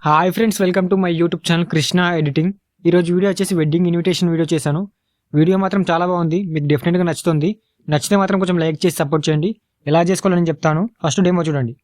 Hi friends, welcome to my YouTube channel Krishna editing. ఈరోజు video వచ్చేసి wedding invitation video చేశాను. Video మాత్రం చాలా బాగుంది, మీకు డెఫినెట్గా నచ్చుతుంది. నచ్చితే మాత్రం కొంచెం లైక్ చేసి సపోర్ట్ చేయండి. ఎలా చేసుకోవాలని చెప్తాను. ఫస్ట్ డెమో చూడండి.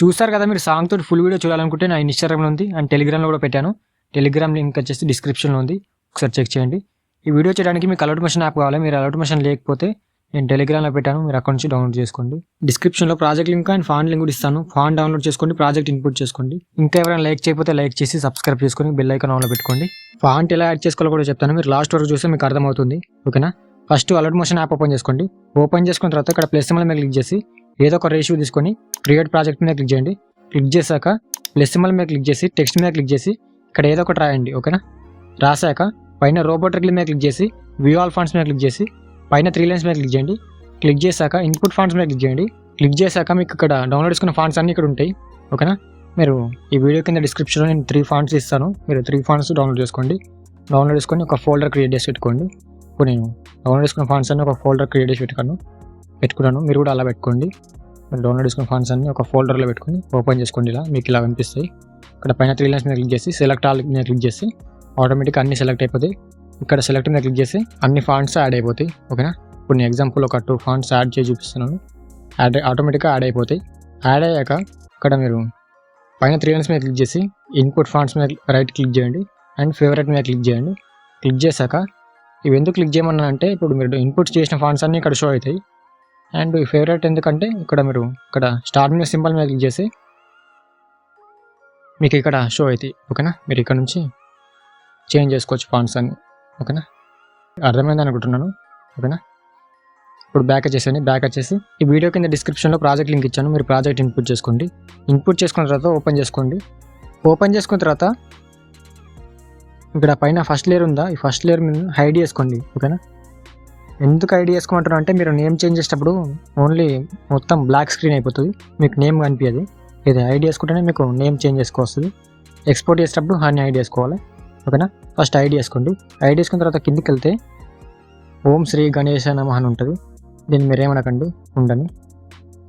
చూస్తారు కదా, మీరు సాంగ్ తోటి ఫుల్ వీడియో చూడాలనుకుంటే నా ఇన్స్టాగ్రామ్లో ఉంది అండ్ టెలిగ్రామ్లో కూడా పెట్టాను. టెలిగ్రామ్ లింక్ వచ్చేసి డిస్క్రిప్షన్లో ఉంది, ఒకసారి చెక్ చేయండి. ఈ వీడియో చేయడానికి మీకు అలౌట్ మోషన్ యాప్ కావాలి. మీరు అలౌట్ మోషన్ లేకపోతే నేను టెలిగ్రామ్లో పెట్టాను, మీరు అక్కడ నుంచి డౌన్లోడ్ చేసుకోండి. డిస్క్రిప్షన్లో project link and font link కూడా ఇస్తాను. ఫాంట్ డౌన్లోడ్ చేసుకోండి, ప్రాజెక్ట్ ఇన్పుట్ చేసుకోండి. ఇంకా ఎవరైనా లైక్ చేయకపోతే లైక్ చేసి సబ్స్క్రైబ్ చేసుకొని బెల్ ఐకాన్ ఆన్లో పెట్టుకోండి. ఫాంట్ ఎలా యాడ్ చేసుకోవాలో కూడా చెప్తాను, మీరు లాస్ట్ వరకు చూస్తే మీకు అర్థమవుతుంది. ఓకేనా? First alight motion app open చేసుకోండి. ఓపెన్ చేసుకున్న తర్వాత ఇక్కడ ప్లస్ సింబల్ మీద క్లిక్ చేసి ఏదో ఒక రేషియో తీసుకొని క్రియేట్ ప్రాజెక్ట్ మీద క్లిక్ చేయండి. క్లిక్ చేశాక ప్లస్ సింబల్ మీద క్లిక్ చేసి టెక్స్ట్ మీద క్లిక్ చేసి ఇక్కడ ఏదో ఒకటి రాయండి. ఓకేనా? రాశాక పైన రోబోట్ రిగ్ల మీద క్లిక్ చేసి వ్యూ ఆల్ ఫాంట్స్ మీద క్లిక్ చేసి పైన 3 లైన్స్ మీద క్లిక్ చేయండి. క్లిక్ చేశాక ఇన్పుట్ ఫాంట్స్ మీద క్లిక్ చేయండి. క్లిక్ చేశాక మీకు ఇక్కడ డౌన్లోడ్ చేసుకున్న ఫాంట్స్ అన్నీ ఇక్కడ ఉంటాయి. ఓకేనా? మీరు ఈ వీడియో కింద డిస్క్రిప్షన్లో నేను 3 ఫాంట్స్ ఇస్తాను, మీరు 3 ఫాంట్స్ డౌన్లోడ్ చేసుకోండి. డౌన్లోడ్ చేసుకొని ఒక ఫోల్డర్ క్రియేట్ చేసి పెట్టుకోండి. ఇప్పుడు నేను డౌన్లోడ్ చేసుకున్న ఫాంట్స్ అన్ని ఒక ఫోల్డర్ క్రియేట్ చేసి పెట్టుకున్నాను. మీరు కూడా అలా పెట్టుకోండి. మీరు డౌన్లోడ్ చేసుకున్న ఫాంట్స్ అన్ని ఒక ఫోల్డర్లో పెట్టుకొని ఓపెన్ చేసుకోండి. ఇలా మీకు ఇలా కనిపిస్తాయి. ఇక్కడ పైన 3 లైన్స్ మీద క్లిక్ చేసి సెలెక్ట్ ఆల్ మీద క్లిక్ చేసి ఆటోమేటిక్గా అన్ని సెలెక్ట్ అయిపోతాయి. ఇక్కడ సెలెక్ట్ మీద క్లిక్ చేసి అన్ని ఫాంట్స్ యాడ్ అయిపోతాయి. ఓకేనా? ఇప్పుడు నేను ఎగ్జాంపుల్ ఒక 2 ఫాంట్స్ యాడ్ చేసి చూపిస్తున్నాను. ఆటోమేటిక్గా యాడ్ అయిపోతాయి. యాడ్ అయ్యాక ఇక్కడ మీరు పైన 3 లైన్స్ మీద క్లిక్ చేసి ఇన్పుట్ ఫాంట్స్ మీద రైట్ క్లిక్ చేయండి అండ్ ఫేవరెట్ మీద క్లిక్ చేయండి. క్లిక్ చేశాక ఇవి ఎందుకు క్లిక్ చేయమన్నా అంటే ఇప్పుడు మీరు ఇన్పుట్ చేసిన ఫాంట్స్ అన్నీ ఇక్కడ షో అవుతాయి. అండ్ ఈ ఫేవరెట్ ఎందుకంటే ఇక్కడ మీరు ఇక్కడ స్టార్ మీద సింబల్ మీద క్లిక్ చేసి మీకు ఇక్కడ షో అవుతాయి. ఓకేనా? మీరు ఇక్కడ నుంచి చేంజ్ చేసుకోవచ్చు ఫాంట్స్ అన్ని. ఓకేనా? అర్థమైంది అనుకుంటున్నాను. ఓకేనా? ఇప్పుడు బ్యాక్ వచ్చేసండి. బ్యాక్ వచ్చేసి ఈ వీడియో కింద డిస్క్రిప్షన్లో ప్రాజెక్ట్ లింక్ ఇచ్చాను, మీరు ప్రాజెక్ట్ ఇన్పుట్ చేసుకోండి. ఇన్పుట్ చేసుకున్న తర్వాత ఓపెన్ చేసుకోండి. ఓపెన్ చేసుకున్న తర్వాత ఇక్కడ పైన ఫస్ట్ లేయర్ ఉందా, ఈ ఫస్ట్ లేయర్ మీద హైడ్ చేసుకోండి. ఓకేనా? ఎందుకు హైడ్ చేసుకోమంటారు అంటే మీరు నేమ్ చేంజ్ చేసేటప్పుడు ఓన్లీ మొత్తం బ్లాక్ స్క్రీన్ అయిపోతుంది, మీకు నేమ్ కనిపించదు. ఇది హైడ్ చేసుకుంటేనే మీకు నేమ్ చేంజ్ చేసుకోవస్తుంది. ఎక్స్పోర్ట్ చేసేటప్పుడు హాని హైడ్ చేసుకోవాలి. ఓకేనా? ఫస్ట్ హైడ్ చేసుకోండి. హైడ్ చేసుకున్న తర్వాత కిందికి వెళ్తే ఓం శ్రీ గణేశ నమః అని ఉంటుంది. దీన్ని మీరు ఏమనకండి, ఉండని.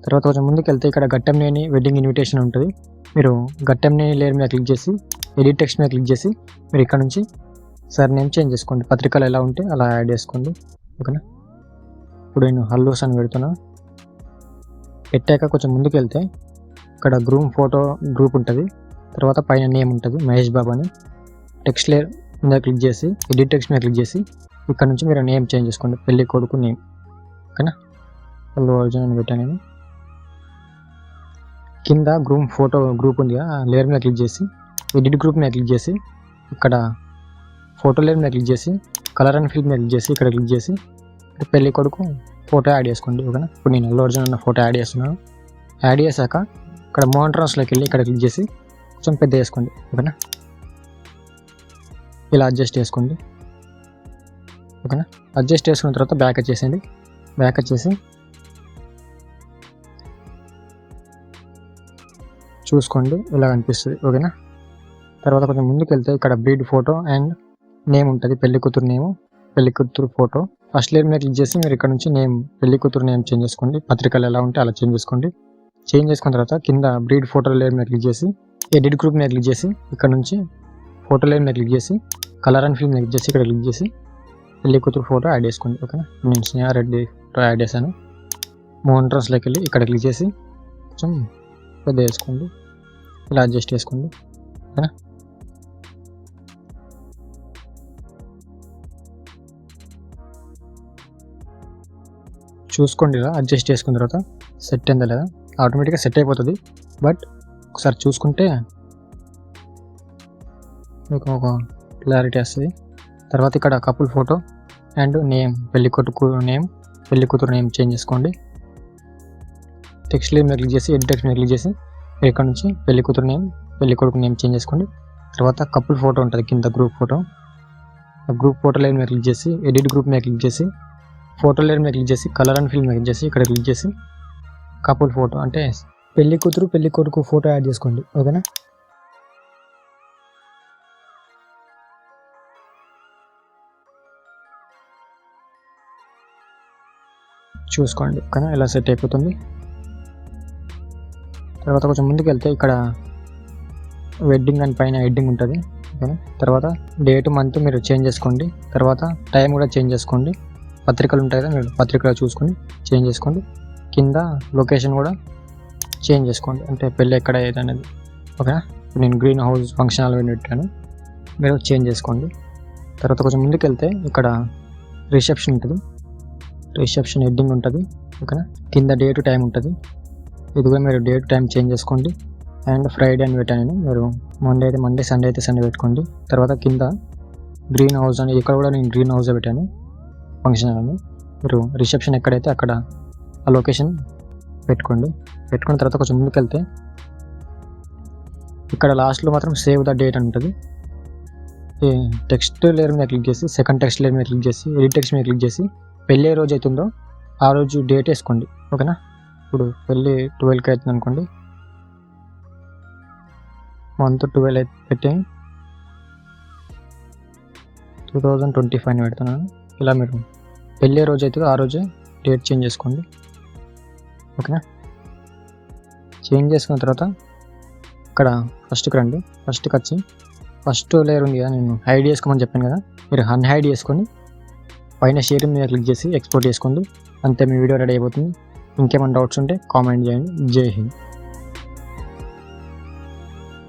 తర్వాత కొంచెం ముందుకు వెళ్తే ఇక్కడ గట్టంనేని వెడ్డింగ్ ఇన్విటేషన్ ఉంటుంది. మీరు గట్టంనేని లేయర్ మీద క్లిక్ చేసి ఎడిట్ టెక్స్ట్ మీద క్లిక్ చేసి మీరు ఇక్కడ నుంచి సార్ నేమ్ చేంజ్ చేసుకోండి. పత్రికలు ఎలా ఉంటే అలా యాడ్ చేసుకోండి. ఓకేనా? ఇప్పుడు నేను హల్లోస్ అని పెడుతున్నా. పెట్టాక కొంచెం ముందుకు వెళ్తే ఇక్కడ గ్రూప్ ఉంటుంది. తర్వాత పైన నేమ్ ఉంటుంది మహేష్ బాబు అని. టెక్స్ట్ లేయర్ మీద క్లిక్ చేసి ఎడిట్ టెక్స్ట్ మీద క్లిక్ చేసి ఇక్కడ నుంచి మీరు నేమ్ చేంజ్ చేసుకోండి. పెళ్లి కొడుకు నేమ్. ఓకేనా? హల్లో అర్జున్ అని పెట్టాను నేను. కింద గ్రూప్ ఉంది, ఆ లేయర్ మీద క్లిక్ చేసి ఎడిట్ గ్రూప్ మీద క్లిక్ చేసి ఇక్కడ ఫోటో లేయర్ మీద క్లిక్ చేసి కలర్ అండ్ ఫిల్ మీద క్లిక్ చేసి ఇక్కడ క్లిక్ చేసి పెళ్లి కొడుకు ఫోటో యాడ్ చేసుకోండి. ఓకేనా? ఇప్పుడు నేను అల్లు అర్జున్ అన్న ఫోటో యాడ్ చేస్తున్నాను. యాడ్ చేశాక ఇక్కడ మోంట్రాన్స్లోకి వెళ్ళి ఇక్కడ క్లిక్ చేసి కొంచెం పెద్ద చేసుకోండి. ఓకేనా? ఇలా అడ్జస్ట్ చేసుకోండి. ఓకేనా? అడ్జస్ట్ చేసుకున్న తర్వాత బ్యాక్ వచ్చేసింది. బ్యాక్ వచ్చేసి చూసుకోండి, ఇలా కనిపిస్తుంది. ఓకేనా? తర్వాత కొంచెం ముందుకు వెళ్తే ఇక్కడ బ్రీడ్ ఫోటో అండ్ నేమ్ ఉంటుంది, పెళ్లి కూతురు ఫోటో. ఫస్ట్ లేయర్ మీద క్లిక్ చేసి మీరు ఇక్కడ నుంచి నేమ్ పెళ్లి కూతురు నేమ్ చేంజ్ చేసుకోండి. పత్రికలు ఎలా ఉంటే అలా చేంజ్ చేసుకోండి. చేంజ్ చేసుకున్న తర్వాత కింద బ్రీడ్ ఫోటో లేయర్ మీద క్లిక్ చేసి ఎడిట్ గ్రూప్ మీద క్లిక్ చేసి ఇక్కడ నుంచి ఫోటో లేయర్ మీద క్లిక్ చేసి కలర్ అండ్ ఫిల్మ్ మీద క్లిక్ చేసి ఇక్కడ క్లిక్ చేసి పెళ్లి కూతురు ఫోటో యాడ్ చేసుకోండి. ఓకేనా? నేను స్నేహ రెడ్డి ఫోటో యాడ్ చేశాను. మోంట్రాన్స్లోకి వెళ్ళి ఇక్కడ క్లిక్ చేసి కొంచెం పెద్ద వేసుకోండి, ఇలా అడ్జస్ట్ చేసుకోండి. ఓకేనా? చూసుకోండి, ఇలా అడ్జస్ట్ చేసుకున్న తర్వాత సెట్ అయిందా లేదా. ఆటోమేటిక్గా సెట్ అయిపోతుంది, బట్ ఒకసారి చూసుకుంటే మీకు ఒక క్లారిటీ వస్తుంది. తర్వాత ఇక్కడ కపుల్ ఫోటో అండ్ నేమ్ పెళ్లి కూతురు నేమ్ చేంజ్ చేసుకోండి. టెక్స్ట్ లేయర్ మీద క్లిక్ చేసి ఎడిట్ టెక్స్ట్ మీద క్లిక్ చేసి ఇక్కడ నుంచి పెళ్లి కూతురు నేమ్ పెళ్లి కొడుకు నేమ్ చేంజ్ చేసుకోండి. తర్వాత కపుల్ ఫోటో ఉంటుంది కింద గ్రూప్ ఫోటో లేయర్ మీద క్లిక్ చేసి ఎడిట్ గ్రూప్ మీద క్లిక్ చేసి ఫోటో లేయర్ మీద క్లిక్ చేసి కలర్ అండ్ ఫిల్ మీద క్లిక్ చేసి ఇక్కడ క్లిక్ చేసి కపుల్ ఫోటో అంటే పెళ్లి కూతురు పెళ్లి కొడుకు ఫోటో యాడ్ చేసుకోండి. ఓకేనా. చూసుకోండి ఓకేనా, ఇలా సెట్ అయిపోతుంది. తర్వాత కొంచెం ముందుకు వెళ్తే ఇక్కడ వెడ్డింగ్ అని పైన హెడ్డింగ్ ఉంటుంది. ఓకేనా. తర్వాత డేట్ మంత్ మీరు చేంజ్ చేసుకోండి. తర్వాత టైం కూడా చేంజ్ చేసుకోండి. పత్రికలు ఉంటాయి కదా, మీరు పత్రికలు చూసుకొని చేంజ్ చేసుకోండి. కింద లొకేషన్ కూడా చేంజ్ చేసుకోండి, అంటే పెళ్ళి ఎక్కడ అయ్యేది అనేది. ఓకేనా. నేను గ్రీన్ హౌస్ ఫంక్షన్ హాల్ పెట్టాను, మీరు చేంజ్ చేసుకోండి. తర్వాత కొంచెం ముందుకు వెళ్తే ఇక్కడ రిసెప్షన్ ఉంటుంది, రిసెప్షన్ హెడ్డింగ్ ఉంటుంది. ఓకేనా. కింద డేట్ టైం ఉంటుంది, ఇది కూడా మీరు డేట్ టైం చేంజ్ చేసుకోండి. అండ్ ఫ్రైడే అని పెట్టాను, మీరు మండే అయితే మండే, సండే అయితే సండే పెట్టుకోండి. తర్వాత కింద గ్రీన్ హౌస్ అని, ఇక్కడ కూడా నేను గ్రీన్ హౌస్ పెట్టాను ఫంక్షన్ హాల్ అని. మీరు రిసెప్షన్ ఎక్కడైతే అక్కడ ఆ లొకేషన్ పెట్టుకోండి. పెట్టుకున్న తర్వాత కొంచెం ముందుకు వెళ్తే ఇక్కడ లాస్ట్లో మాత్రం సేవ్ ద డేట్ అని ఉంటుంది. ఈ టెక్స్ట్ లేయర్ మీద క్లిక్ చేసి సెకండ్ టెక్స్ట్ లేయర్ మీద క్లిక్ చేసి ఎడిట్ టెక్స్ట్ మీద క్లిక్ చేసి పెళ్ళి ఏ రోజు అవుతుందో ఆ రోజు డేట్ వేసుకోండి. ఓకేనా. ఇప్పుడు పెళ్ళి 12కి అవుతుంది అనుకోండి, మంత్ 12 అయితే పెట్టి 2025 పెడుతున్నాను. ఇలా మీరు పెళ్ళి ఏ రోజు అవుతుందో ఆ రోజే డేట్ చేంజ్ చేసుకోండి. ఓకేనా. చేంజ్ చేసుకున్న తర్వాత ఇక్కడ ఫస్ట్కి రండి. ఫస్ట్కి వచ్చి ఫస్ట్ లేయర్ ఉంది కదా, నేను హైడ్ చేసుకోమని చెప్పాను కదా, మీరు అన్హైడ్ చేసుకొని పైన షేర్ మీద క్లిక్ చేసి ఎక్స్పోర్ట్ చేసుకోండి. అంతే, మీ వీడియో రెడీ అయిపోతుంది. ఇంకేమైనా డౌట్స్ ఉంటే కామెంట్ చేయండి. జై హింద్.